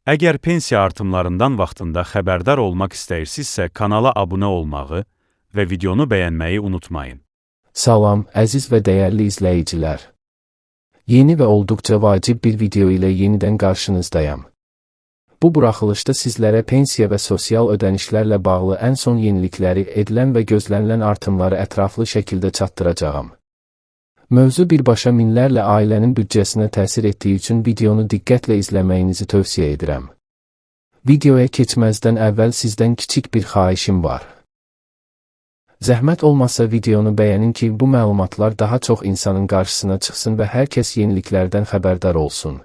Əgər pensiya artımlarından vaxtında xəbərdar olmaq istəyirsinizsə, kanala abunə olmağı və videonu bəyənməyi unutmayın. Salam, əziz və dəyərli izləyicilər. Yeni və olduqca vacib bir video ilə yenidən qarşınızdayım. Bu buraxılışda sizlərə pensiya və sosial ödənişlərlə bağlı ən son yenilikləri, edilən və gözlənilən artımları ətraflı şəkildə çatdıracağam. Mövzu birbaşa minlərlə ailənin büdcəsinə təsir etdiyi üçün videonu diqqətlə izləməyinizi tövsiyə edirəm. Videoya keçməzdən əvvəl sizdən kiçik bir xahişim var. Zəhmət olmasa videonu bəyənin ki, bu məlumatlar daha çox insanın qarşısına çıxsın və hər kəs yeniliklərdən xəbərdar olsun.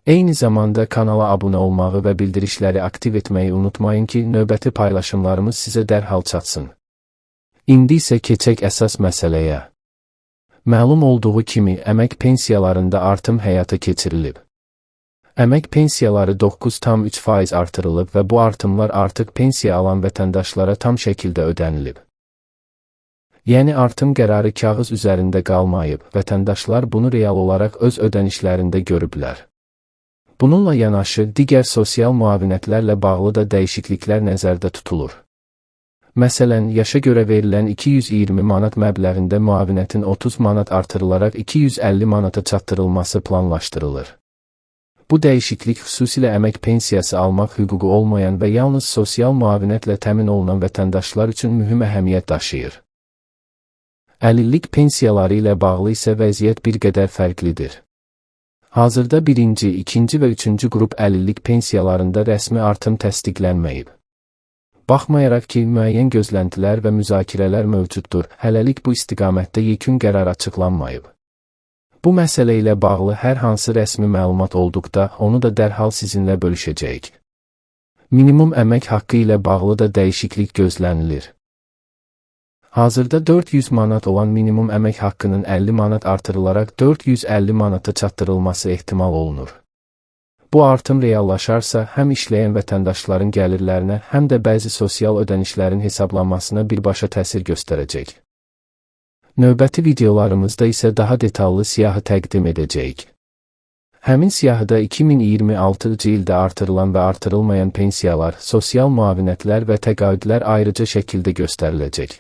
Eyni zamanda kanala abunə olmağı və bildirişləri aktiv etməyi unutmayın ki, növbəti paylaşımlarımız sizə dərhal çatsın. İndi isə keçək əsas məsələyə. Məlum olduğu kimi, əmək pensiyalarında artım həyata keçirilib. Əmək pensiyaları 9,3% artırılıb və bu artımlar artıq pensiya alan vətəndaşlara tam şəkildə ödənilib. Yəni artım qərarı kağız üzərində qalmayıb, vətəndaşlar bunu real olaraq öz ödənişlərində görüblər. Bununla yanaşı, digər sosial müavinətlərlə bağlı da dəyişikliklər nəzərdə tutulur. Məsələn, yaşa görə verilən 220 manat məbləğində müavinətin 30 manat artırılaraq 250 manata çatdırılması planlaşdırılır. Bu dəyişiklik xüsusilə əmək pensiyası almaq hüququ olmayan və yalnız sosial müavinətlə təmin olunan vətəndaşlar üçün mühüm əhəmiyyət daşıyır. Əlillik pensiyaları ilə bağlı isə vəziyyət bir qədər fərqlidir. Hazırda birinci, ikinci və üçüncü qrup əlillik pensiyalarında rəsmi artım təsdiqlənməyib. Baxmayaraq ki, müəyyən gözləntilər və müzakirələr mövcuddur, hələlik bu istiqamətdə yekun qərar açıqlanmayıb. Bu məsələ ilə bağlı hər hansı rəsmi məlumat olduqda, onu da dərhal sizinlə bölüşəcəyik. Minimum əmək haqqı ilə bağlı da dəyişiklik gözlənilir. Hazırda 400 manat olan minimum əmək haqqının 50 manat artırılaraq 450 manata çatdırılması ehtimal olunur. Bu artım reallaşarsa, həm işləyən vətəndaşların gəlirlərinə, həm də bəzi sosial ödənişlərin hesablanmasına birbaşa təsir göstərəcək. Növbəti videolarımızda isə daha detallı siyahı təqdim edəcəyik. Həmin siyahıda 2026-cı ildə artırılan və artırılmayan pensiyalar, sosial müavinətlər və təqaüdlər ayrıca şəkildə göstəriləcək.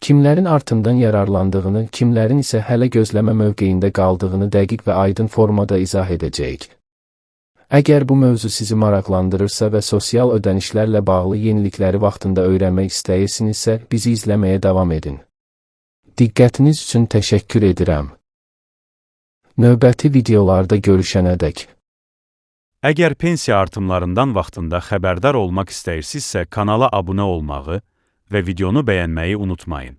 Kimlərin artımdan yararlandığını, kimlərin isə hələ gözləmə mövqeyində qaldığını dəqiq və aydın formada izah edəcəyik. Əgər bu mövzu sizi maraqlandırırsa və sosial ödənişlərlə bağlı yenilikləri vaxtında öyrənmək istəyirsinizsə, bizi izləməyə davam edin. Diqqətiniz üçün təşəkkür edirəm. Növbəti videolarda görüşənədək. Əgər pensiya artımlarından vaxtında xəbərdar olmaq istəyirsinizsə, kanala abunə olmağı və videonu bəyənməyi unutmayın.